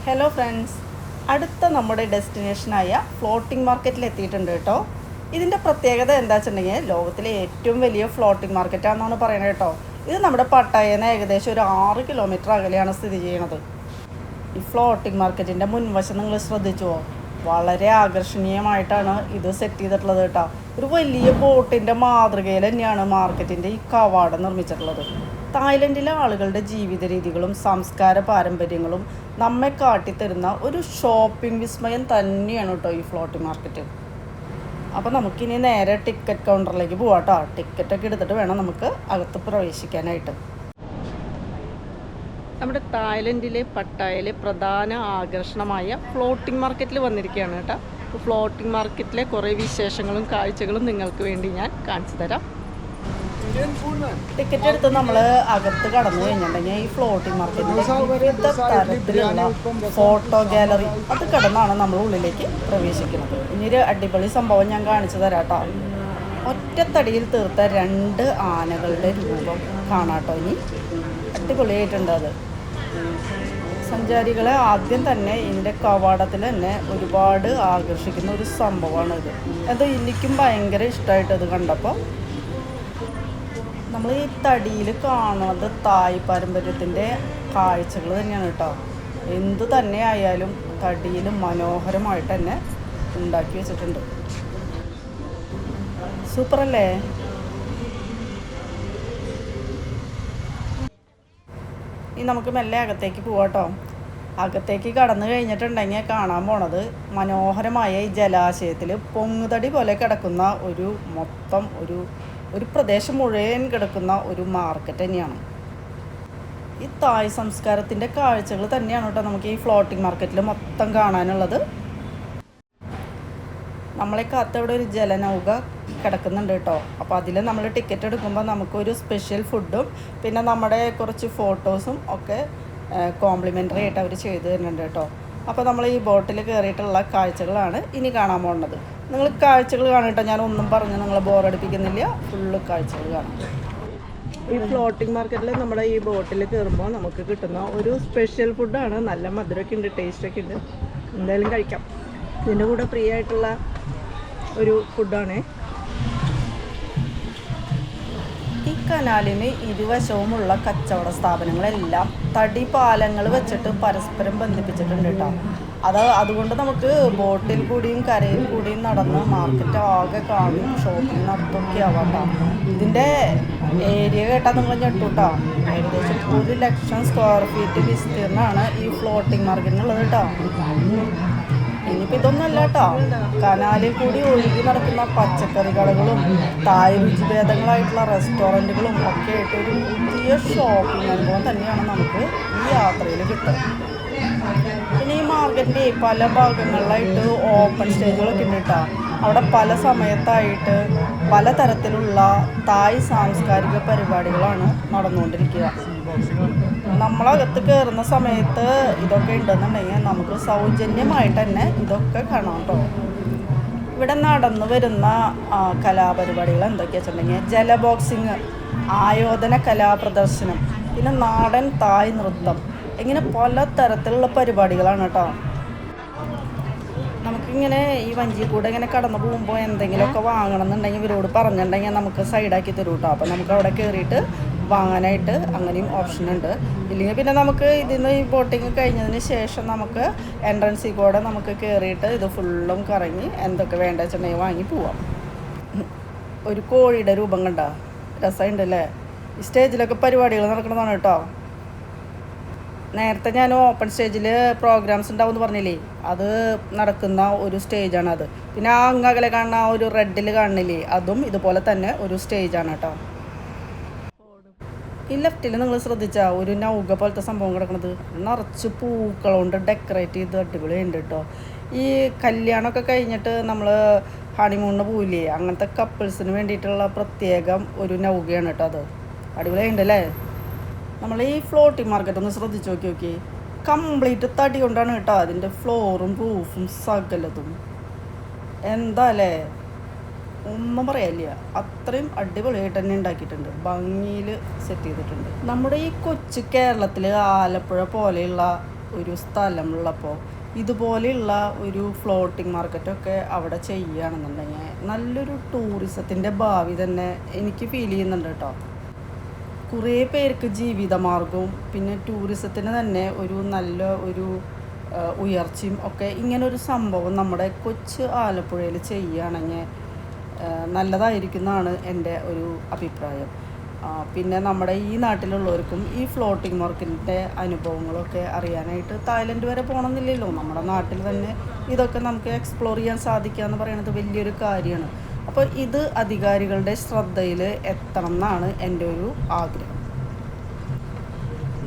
Hello friends, അടുത്ത നമ്മുടെ ഡെസ്റ്റിനേഷനായ floating മാർക്കറ്റിൽ എത്തിയിട്ടുണ്ട് കേട്ടോ. ഇതിൻ്റെ പ്രത്യേകത എന്താ വെച്ചിട്ടുണ്ടെങ്കിൽ ലോകത്തിലെ ഏറ്റവും വലിയ ഫ്ലോട്ടിംഗ് മാർക്കറ്റാണെന്നാണ് പറയുന്നത് കേട്ടോ. ഇത് നമ്മുടെ പട്ടായന്ന് ഏകദേശം ഒരു 6 കിലോമീറ്റർ അകലെയാണ് സ്ഥിതി ചെയ്യുന്നത്. ഈ ഫ്ലോട്ടിംഗ് മാർക്കറ്റിൻ്റെ മുൻവശം നിങ്ങൾ ശ്രദ്ധിച്ചുവോ? വളരെ ആകർഷണീയമായിട്ടാണ് ഇത് സെറ്റ് ചെയ്തിട്ടുള്ളത് കേട്ടോ. ഒരു വലിയ ബോട്ടിൻ്റെ മാതൃകയിൽ തന്നെയാണ് മാർക്കറ്റിൻ്റെ ഈ കവാടം നിർമ്മിച്ചിട്ടുള്ളത്. തായ്ലൻഡിലെ ആളുകളുടെ ജീവിത രീതികളും സംസ്കാര പാരമ്പര്യങ്ങളും നമ്മെ കാട്ടിത്തരുന്ന ഒരു ഷോപ്പിംഗ് വിസ്മയം തന്നെയാണ് കേട്ടോ ഈ ഫ്ലോട്ടിംഗ് മാർക്കറ്റ്. അപ്പോൾ നമുക്കിനി നേരെ ടിക്കറ്റ് കൗണ്ടറിലേക്ക് പോവാം കേട്ടോ. ടിക്കറ്റൊക്കെ എടുത്തിട്ട് വേണം നമുക്ക് അകത്ത് പ്രവേശിക്കാനായിട്ട്. നമ്മുടെ തായ്ലൻഡിലെ പട്ടായയിലെ പ്രധാന ആകർഷണമായ ഫ്ലോട്ടിംഗ് മാർക്കറ്റിൽ വന്നിരിക്കുകയാണ് കേട്ടോ. ഫ്ലോട്ടിംഗ് മാർക്കറ്റിലെ കുറേ വിശേഷങ്ങളും കാഴ്ചകളും നിങ്ങൾക്ക് വേണ്ടി ഞാൻ കാണിച്ചു തരാം. ടിക്കറ്റ് എടുത്ത് നമ്മൾ അകത്ത് കടന്നു കഴിഞ്ഞിട്ടുണ്ടെങ്കിൽ ഈ ഫ്ലോട്ടിംഗ് മാർക്കറ്റിൽ വിവിധ തരത്തിലുള്ള ഫോട്ടോ ഗാലറി അത് കടന്നാണ് നമ്മൾ ഉള്ളിലേക്ക് പ്രവേശിക്കുന്നത്. ഇനിയൊരു അടിപൊളി സംഭവം ഞാൻ കാണിച്ചു തരാം കേട്ടോ. ഒറ്റത്തടിയിൽ തീർത്ത 2 ആനകളുടെ രൂപം കാണാട്ടോ. ഇനി അടിപൊളിയായിട്ടുണ്ട് അത്. സഞ്ചാരികളെ ആദ്യം തന്നെ ഇതിൻ്റെ കവാടത്തിൽ തന്നെ ഒരുപാട് ആകർഷിക്കുന്ന ഒരു സംഭവമാണ് ഇത്. അത് എനിക്കും ഭയങ്കര ഇഷ്ടമായിട്ടത് കണ്ടപ്പോൾ. നമ്മൾ ഈ തടിയിൽ കാണുന്നത് തായ് പാരമ്പര്യത്തിൻ്റെ കാഴ്ചകൾ തന്നെയാണ് കേട്ടോ. എന്തു തന്നെ ആയാലും തടിയിൽ മനോഹരമായിട്ട് തന്നെ ഉണ്ടാക്കി വെച്ചിട്ടുണ്ട്. സൂപ്പറല്ലേ? ഇനി നമുക്ക് മെല്ലെ അകത്തേക്ക് പോവാട്ടോ. അകത്തേക്ക് കടന്നു കഴിഞ്ഞിട്ടുണ്ടെങ്കിൽ കാണാൻ പോണത് മനോഹരമായ ഈ ജലാശയത്തിൽ പൊങ്ങുതടി പോലെ കിടക്കുന്ന മൊത്തം ഒരു പ്രദേശം മുഴുവൻ കിടക്കുന്ന ഒരു മാർക്കറ്റ് തന്നെയാണ്. ഈ തായ് സംസ്കാരത്തിൻ്റെ കാഴ്ചകൾ തന്നെയാണ് കേട്ടോ നമുക്ക് ഈ ഫ്ലോട്ടിംഗ് മാർക്കറ്റിൽ മൊത്തം കാണാനുള്ളത്. നമ്മളെ കാത്ത് ഇവിടെ ഒരു ജലനൗക കിടക്കുന്നുണ്ട് കേട്ടോ. അപ്പോൾ അതിൽ നമ്മൾ ടിക്കറ്റ് എടുക്കുമ്പോൾ നമുക്കൊരു സ്പെഷ്യൽ ഫുഡും പിന്നെ നമ്മുടെ കുറച്ച് ഫോട്ടോസും ഒക്കെ കോംപ്ലിമെൻ്ററി ആയിട്ട് അവർ ചെയ്തു തരുന്നുണ്ട് കേട്ടോ. അപ്പോൾ നമ്മൾ ഈ ബോട്ടിൽ കയറിയിട്ടുള്ള കാഴ്ചകളാണ് ഇനി കാണാൻ പോകുന്നത്. നിങ്ങൾ കാഴ്ചകൾ കാണട്ടോ, ഞാനൊന്നും പറഞ്ഞ് നിങ്ങളെ ബോറടിപ്പിക്കുന്നില്ല, ഫുള്ള് കാഴ്ചകൾ കാണാം. ഈ ഫ്ലോട്ടിംഗ് മാർക്കറ്റിൽ നമ്മുടെ ഈ ബോട്ടിൽ കയറുമ്പോൾ നമുക്ക് കിട്ടുന്ന ഒരു സ്പെഷ്യൽ ഫുഡാണ്. നല്ല മധുരമൊക്കെ ഉണ്ട്, ടേസ്റ്റൊക്കെ ഉണ്ട്. എന്തായാലും കഴിക്കാം. ഇതിൻ്റെ കൂടെ ഫ്രീ ആയിട്ടുള്ള ഒരു ഫുഡാണ്. ഈ കനാലിന് ഇരുവശവുമുള്ള കച്ചവട സ്ഥാപനങ്ങളെല്ലാം തടി പാലങ്ങൾ വെച്ചിട്ട് പരസ്പരം ബന്ധിപ്പിച്ചിട്ടുണ്ട് കേട്ടോ. അതുകൊണ്ട് നമുക്ക് ബോട്ടിൽ കൂടിയും കരയിൽ കൂടിയും നടന്ന് മാർക്കറ്റ് ആകെ കാണും ഷോപ്പിംഗ് നടത്തുകയൊക്കെ ആവാം കേട്ടോ. ഇതിൻ്റെ ഏരിയ കേട്ടാൽ നിങ്ങൾ ഞെട്ടൂട്ടോ. ഏകദേശം 1 ലക്ഷം സ്ക്വയർ ഫീറ്റ് വിസ്തീർണ്ണമാണ് ഈ ഫ്ലോട്ടിംഗ് മാർക്കറ്റിനുള്ളത് കേട്ടോ. ഇനിയിപ്പോൾ ഇതൊന്നുമല്ല കേട്ടോ, കനാലിൽ കൂടി ഒഴുകി നടക്കുന്ന പച്ചക്കറി കടകളും തായ് രുചിഭേദങ്ങളായിട്ടുള്ള റെസ്റ്റോറൻറ്റുകളും ഒക്കെ ആയിട്ട് ഒരു പുതിയ ഷോപ്പിംഗ് അനുഭവം തന്നെയാണ് നമുക്ക് ഈ യാത്രയിൽ കിട്ടുക. പിന്നെ ഈ മാർക്കറ്റിൻ്റെ പല ഭാഗങ്ങളിലായിട്ട് ഓപ്പൺ സ്റ്റേജുകളൊക്കെ ഉണ്ട് കേട്ടോ. അവിടെ പല സമയത്തായിട്ട് പലതരത്തിലുള്ള തായ് സാംസ്കാരിക പരിപാടികളാണ് നടന്നുകൊണ്ടിരിക്കുക. നമ്മളകത്ത് കയറുന്ന സമയത്ത് ഇതൊക്കെ ഉണ്ടെന്നുണ്ടെങ്കിൽ നമുക്ക് സൗജന്യമായിട്ട് തന്നെ ഇതൊക്കെ കാണാം കേട്ടോ. ഇവിടെ നടന്നു വരുന്ന കലാപരിപാടികൾ എന്തൊക്കെയാ വെച്ചിട്ടുണ്ടെങ്കിൽ ജല ബോക്സിങ്, ആയോധന കലാപ്രദർശനം, പിന്നെ നാടൻ തായ് നൃത്തം, ഇങ്ങനെ പല തരത്തിലുള്ള പരിപാടികളാണ് കേട്ടോ. നമുക്കിങ്ങനെ ഈ വഞ്ചി കൂടെ ഇങ്ങനെ കടന്നു പോകുമ്പോൾ എന്തെങ്കിലുമൊക്കെ വാങ്ങണം എന്നുണ്ടെങ്കിൽ ഇവരോട് പറഞ്ഞിട്ടുണ്ടെങ്കിൽ നമുക്ക് സൈഡാക്കി തരും കേട്ടോ. അപ്പോൾ നമുക്ക് അവിടെ കയറിയിട്ട് വാങ്ങാനായിട്ട് അങ്ങനെയും ഓപ്ഷൻ ഉണ്ട്. ഇല്ലെങ്കിൽ പിന്നെ നമുക്ക് ഇതിന്ന് ഈ ബോട്ടിങ് കഴിഞ്ഞതിന് ശേഷം നമുക്ക് എൻട്രൻസിൽ കൂടെ നമുക്ക് കയറിയിട്ട് ഇത് ഫുള്ളും കറങ്ങി എന്തൊക്കെ വേണ്ട വെച്ചിട്ടുണ്ടെങ്കിൽ വാങ്ങി പോവാം. ഒരു കോഴിയുടെ രൂപം കണ്ട രസമുണ്ടല്ലേ? ഈ സ്റ്റേജിലൊക്കെ പരിപാടികൾ നടക്കുന്നതാണ് കേട്ടോ. നേരത്തെ ഞാൻ ഓപ്പൺ സ്റ്റേജിൽ പ്രോഗ്രാംസ് ഉണ്ടാവും എന്ന് പറഞ്ഞില്ലേ, അത് നടക്കുന്ന ഒരു സ്റ്റേജാണത്. പിന്നെ ആ അങ്ങകലെ കാണുന്ന ആ ഒരു റെഡിൽ കാണുന്നില്ലേ, അതും ഇതുപോലെ തന്നെ ഒരു സ്റ്റേജാണ് കേട്ടോ. ഈ ലെഫ്റ്റിൽ നിങ്ങൾ ശ്രദ്ധിച്ചാൽ ഒരു നൗക പോലത്തെ സംഭവം കിടക്കുന്നത് നിറച്ച് പൂക്കളുണ്ട് ഡെക്കറേറ്റ് ചെയ്ത് അടിപൊളിയുണ്ട് കേട്ടോ. ഈ കല്യാണമൊക്കെ കഴിഞ്ഞിട്ട് നമ്മൾ ഹണിമൂണിന് പോവില്ലേ, അങ്ങനത്തെ കപ്പിൾസിന് വേണ്ടിയിട്ടുള്ള പ്രത്യേകം ഒരു നൗകയാണ് കേട്ടോ. അത് അടിപൊളിയുണ്ടല്ലേ? നമ്മൾ ഈ ഫ്ലോട്ടിംഗ് മാർക്കറ്റ് ഒന്ന് ശ്രദ്ധിച്ച് നോക്കി കംപ്ലീറ്റ് തടി കൊണ്ടാണ് കേട്ടോ അതിൻ്റെ ഫ്ലോറും റൂഫും സകലതും. എന്താ അല്ലേ, ഒന്നും പറയാനില്ല, അത്രയും അടിപൊളിയായിട്ട് തന്നെ ഉണ്ടാക്കിയിട്ടുണ്ട്, ഭംഗിയിൽ സെറ്റ് ചെയ്തിട്ടുണ്ട്. നമ്മുടെ ഈ കൊച്ചു കേരളത്തിൽ ആലപ്പുഴ പോലെയുള്ള ഒരു സ്ഥലമുള്ളപ്പോൾ ഇതുപോലെയുള്ള ഒരു ഫ്ലോട്ടിംഗ് മാർക്കറ്റൊക്കെ അവിടെ ചെയ്യുകയാണെന്നുണ്ടെങ്കിൽ നല്ലൊരു ടൂറിസത്തിൻ്റെ ഭാവി തന്നെ എനിക്ക് ഫീൽ ചെയ്യുന്നുണ്ട് കേട്ടോ. കുറേ പേർക്ക് ജീവിതമാർഗവും പിന്നെ ടൂറിസത്തിന് തന്നെ ഒരു നല്ല ഒരു ഉയർച്ചയും ഒക്കെ ഇങ്ങനൊരു സംഭവം നമ്മുടെ കൊച്ചു ആലപ്പുഴയിൽ ചെയ്യുകയാണെങ്കിൽ നല്ലതായിരിക്കുന്നതാണ് എൻ്റെ ഒരു അഭിപ്രായം. പിന്നെ നമ്മുടെ ഈ നാട്ടിലുള്ളവർക്കും ഈ ഫ്ലോട്ടിംഗ് മാർക്കറ്റിൻ്റെ അനുഭവങ്ങളൊക്കെ അറിയാനായിട്ട് തായ്ലൻഡ് വരെ പോകണമെന്നില്ലല്ലോ. നമ്മുടെ നാട്ടിൽ തന്നെ ഇതൊക്കെ നമുക്ക് എക്സ്പ്ലോർ ചെയ്യാൻ സാധിക്കുക എന്ന് പറയുന്നത് വലിയൊരു കാര്യമാണ്. അപ്പോൾ ഇത് അധികാരികളുടെ ശ്രദ്ധയിൽ എത്തണം എന്നാണ് എൻ്റെ ഒരു ആഗ്രഹം.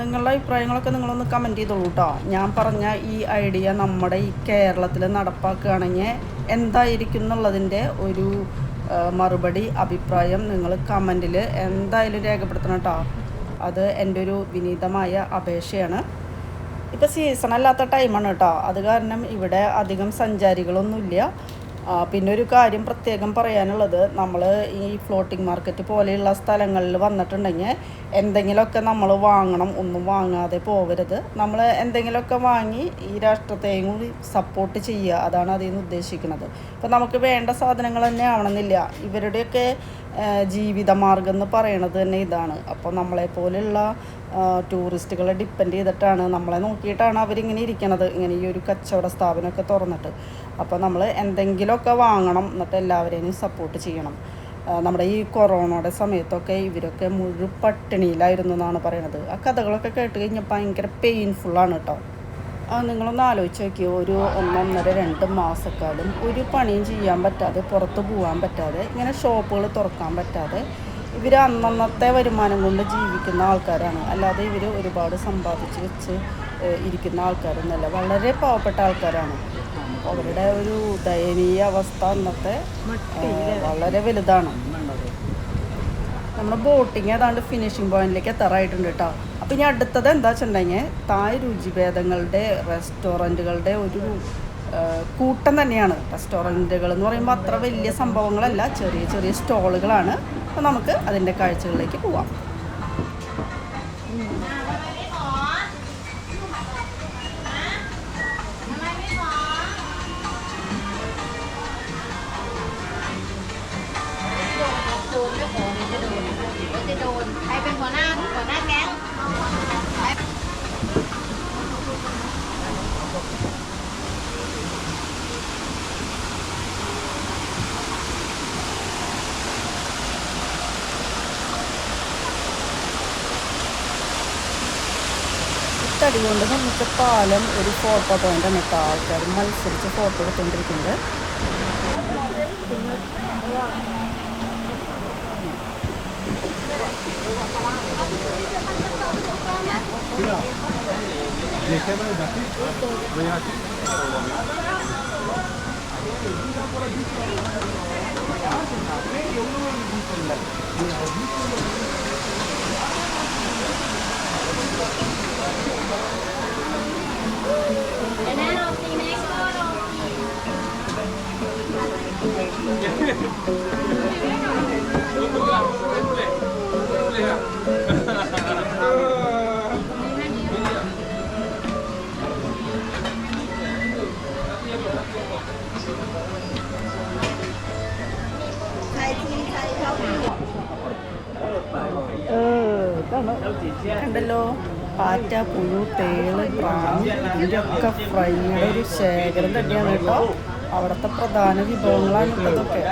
നിങ്ങളുടെ അഭിപ്രായങ്ങളൊക്കെ നിങ്ങളൊന്ന് കമൻറ്റ് ചെയ്തോളൂ കേട്ടോ. ഞാൻ പറഞ്ഞ ഈ ഐഡിയ നമ്മുടെ ഈ കേരളത്തിൽ നടപ്പാക്കുകയാണെങ്കിൽ എന്തായിരിക്കും എന്നുള്ളതിൻ്റെ ഒരു മറുപടി അഭിപ്രായം നിങ്ങൾ കമൻറ്റിൽ എന്തായാലും രേഖപ്പെടുത്തണം കേട്ടോ. അത് എൻ്റെ ഒരു വിനീതമായ അപേക്ഷയാണ്. ഇപ്പോൾ സീസൺ അല്ലാത്ത ടൈമാണ് കേട്ടോ. അത് കാരണം ഇവിടെ അധികം സഞ്ചാരികളൊന്നുമില്ല. പിന്നെ ഒരു കാര്യം പ്രത്യേകം പറയാനുള്ളത്, നമ്മൾ ഈ ഫ്ലോട്ടിംഗ് മാർക്കറ്റ് പോലെയുള്ള സ്ഥലങ്ങളിൽ വന്നിട്ടുണ്ടെങ്കിൽ എന്തെങ്കിലുമൊക്കെ നമ്മൾ വാങ്ങണം, ഒന്നും വാങ്ങാതെ പോകരുത്. നമ്മൾ എന്തെങ്കിലുമൊക്കെ വാങ്ങി ഈ രാഷ്ട്രത്തെയും കൂടി സപ്പോർട്ട് ചെയ്യുക, അതാണ് അതിൽ നിന്ന് ഉദ്ദേശിക്കുന്നത്. ഇപ്പോൾ നമുക്ക് വേണ്ട സാധനങ്ങൾ തന്നെ ആവണമെന്നില്ല. ഇവരുടെയൊക്കെ ജീവിതമാർഗം എന്ന് പറയണത് തന്നെ ഇതാണ്. അപ്പോൾ നമ്മളെപ്പോലെയുള്ള ടൂറിസ്റ്റുകളെ ഡിപ്പെൻഡ് ചെയ്തിട്ടാണ്, നമ്മളെ നോക്കിയിട്ടാണ് അവരിങ്ങനെ ഇരിക്കണത്, ഇങ്ങനെ ഈ ഒരു കച്ചവട സ്ഥാപനമൊക്കെ തുറന്നിട്ട്. അപ്പോൾ നമ്മൾ എന്തെങ്കിലുമൊക്കെ വാങ്ങണം, എന്നിട്ട് എല്ലാവരെയും സപ്പോർട്ട് ചെയ്യണം. നമ്മുടെ ഈ കൊറോണയുടെ സമയത്തൊക്കെ ഇവരൊക്കെ മുഴുവൻ പട്ടിണിയിലായിരുന്നു എന്നാണ് പറയണത്. ആ കഥകളൊക്കെ കേട്ട് കഴിഞ്ഞാൽ ഭയങ്കര പെയിൻഫുള്ളാണ് കേട്ടോ. നിങ്ങളൊന്ന് ആലോചിച്ച് നോക്കിയോ, ഒരു 1.5-2 മാസക്കാലം ഒരു പണിയും ചെയ്യാൻ പറ്റാതെ, പുറത്ത് പോകാൻ പറ്റാതെ, ഇങ്ങനെ ഷോപ്പുകൾ തുറക്കാൻ പറ്റാതെ ഇവർ അന്നന്നത്തെ വരുമാനം കൊണ്ട് ജീവിക്കുന്ന ആൾക്കാരാണ്. അല്ലാതെ ഇവർ ഒരുപാട് സമ്പാദിച്ച് വെച്ച് ഇരിക്കുന്ന ആൾക്കാരൊന്നുമല്ല. വളരെ പാവപ്പെട്ട ആൾക്കാരാണ്. അവരുടെ ഒരു ദയനീയ അവസ്ഥ അന്നത്തെ വളരെ വലുതാണ്. നമ്മുടെ ബോട്ടിങ് ഏതാണ്ട് ഫിനിഷിംഗ് പോയിന്റിലേക്ക് എത്താറായിട്ടുണ്ട് കേട്ടോ. അപ്പോൾ ഇനി അടുത്തത് എന്താ വെച്ചിട്ടുണ്ടെങ്കിൽ തായ് രുചിഭേദങ്ങളുടെ റെസ്റ്റോറൻറ്റുകളുടെ ഒരു കൂട്ടം തന്നെയാണ്. റെസ്റ്റോറൻറ്റുകൾ എന്ന് പറയുമ്പോൾ അത്ര വലിയ സംഭവങ്ങളല്ല, ചെറിയ ചെറിയ സ്റ്റോളുകളാണ്. അപ്പോൾ നമുക്ക് അതിൻ്റെ കാഴ്ചകളിലേക്ക് പോവാം. തടി കൊണ്ട് നിർമ്മിച്ച പാലം ഒരു ഫോട്ടോ പോയിൻ്റാണ് കേട്ടോ. ആൾക്കാർ മത്സരിച്ച് ഫോട്ടോ എടുത്തുകൊണ്ടിരിക്കുന്നത്. കണ്ടല്ലോ, പാറ്റ, പുഴു, തേള്, പ്രാണി, ഇതിൻ്റെയൊക്കെ ഫ്രൈയുടെ ഒരു ശേഖരം തന്നെയാണ് കേട്ടോ. അവിടുത്തെ പ്രധാന വിഭവങ്ങളാണ് ഇതൊക്കെ.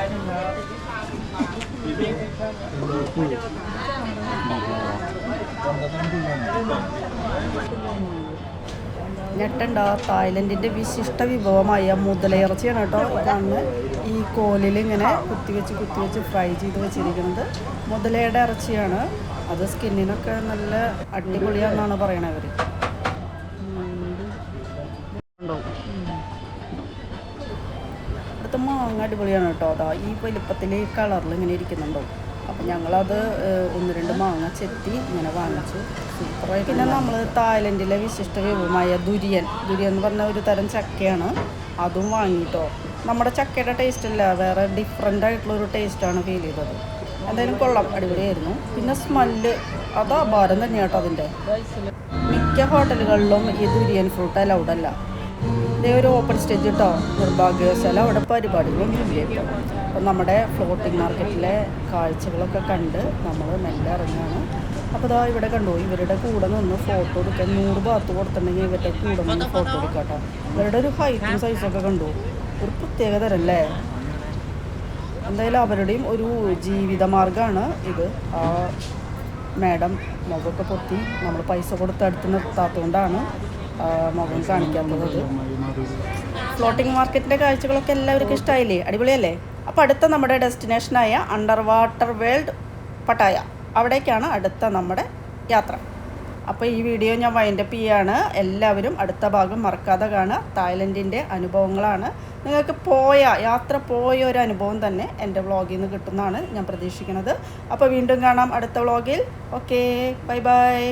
ഞെട്ടണ്ട, തായ്ലൻഡിൻ്റെ വിശിഷ്ട വിഭവമായ മുതലയിറച്ചിയാണ് കേട്ടോ. ഇതാണ് ഈ കോലിൽ ഇങ്ങനെ കുത്തിവെച്ച് ഫ്രൈ ചെയ്ത് വെച്ചിരിക്കുന്നത്. മുതലയുടെ ഇറച്ചിയാണ്. അത് സ്കിന്നിനൊക്കെ നല്ല അടിപൊളിയാണെന്നാണ് പറയണത് അവർ. അടുത്ത മാങ്ങ അടിപൊളിയാണ് കേട്ടോ. അതാ ഈ വലിപ്പത്തിൽ ഈ കളറിൽ ഇങ്ങനെ ഇരിക്കുന്നുണ്ടോ. അപ്പം ഞങ്ങളത് 1-2 മാങ്ങ ചെത്തി ഇങ്ങനെ വാങ്ങിച്ചു. സൂപ്പറായി. പിന്നെ നമ്മൾ തായ്ലൻഡിലെ വിശിഷ്ട വിഭവമായ ദുരിയൻ എന്ന് പറഞ്ഞ ഒരു തരം ചക്കയാണ്. അതും വാങ്ങിയിട്ടോ. നമ്മുടെ ചക്കയുടെ ടേസ്റ്റ് അല്ല, വേറെ ഡിഫറെൻ്റ് ആയിട്ടുള്ളൊരു ടേസ്റ്റാണ് ഫീൽ ചെയ്തത്. എന്തായാലും കൊള്ളാം, അടിപൊളിയായിരുന്നു. പിന്നെ സ്മെല്ല് അത് അപാരം തന്നെയാണ് കേട്ടോ. അതിൻ്റെ മിക്ക ഹോട്ടലുകളിലും ഈ ദുരിയൻ ഫ്രൂട്ട് അലൗഡ് അല്ല. ഇതേ ഒരു ഓപ്പൺ സ്റ്റേജ് കേട്ടോ, നിർഭാഗ്യവശാൽ അവിടെ പരിപാടികളൊന്നും ഇല്ല ഇപ്പോൾ. അപ്പം നമ്മുടെ ഫ്ലോട്ടിംഗ് മാർക്കറ്റിലെ കാഴ്ചകളൊക്കെ കണ്ട് നമ്മൾ മെല്ലെ ഇറങ്ങുകയാണ്. അപ്പോൾ ഇതാ ഇവിടെ കണ്ടു, ഇവരുടെ കൂടെ നിന്ന് ഫോട്ടോ എടുക്കാൻ 100 ബാത്ത് കൊടുത്തിട്ടുണ്ടെങ്കിൽ ഇവരുടെ കൂടെ നിന്ന് ഫോട്ടോ എടുക്കാം കേട്ടോ. ഇവരുടെ ഒരു ഹൈറ്റും സൈസൊക്കെ കണ്ടു, ഒരു പ്രത്യേക തരം അല്ലേ. എന്തായാലും അവരുടെയും ഒരു ജീവിതമാർഗ്ഗമാണ് ഇത്. ആ മാഡം മുഖമൊക്കെ പൊത്തി നമ്മൾ പൈസ കൊടുത്ത് അടുത്ത് നിർത്താത്തതുകൊണ്ടാണ് മുഖം കാണിക്കാത്തത്. ഫ്ലോട്ടിംഗ് മാർക്കറ്റിൻ്റെ കാഴ്ചകളൊക്കെ എല്ലാവർക്കും ഇഷ്ടമായില്ലേ? അടിപൊളിയല്ലേ? അപ്പോൾ അടുത്ത നമ്മുടെ ഡെസ്റ്റിനേഷനായ അണ്ടർ വാട്ടർ വേൾഡ് പട്ടായ, അവിടേക്കാണ് അടുത്ത നമ്മുടെ യാത്ര. അപ്പോൾ ഈ വീഡിയോ ഞാൻ വൈൻഡപ്പ് ചെയ്യാണ്. എല്ലാവരും അടുത്ത ഭാഗം മറക്കാതെ കാണുക. തായ്ലൻഡിൻ്റെ അനുഭവങ്ങളാണ്. നിങ്ങൾക്ക് യാത്ര പോയ ഒരു അനുഭവം തന്നെ എൻ്റെ വ്ളോഗിൽ നിന്ന് കിട്ടുന്നതാണ് ഞാൻ പ്രതീക്ഷിക്കുന്നത്. അപ്പോൾ വീണ്ടും കാണാം അടുത്ത വ്ളോഗിൽ. Okay, bye by.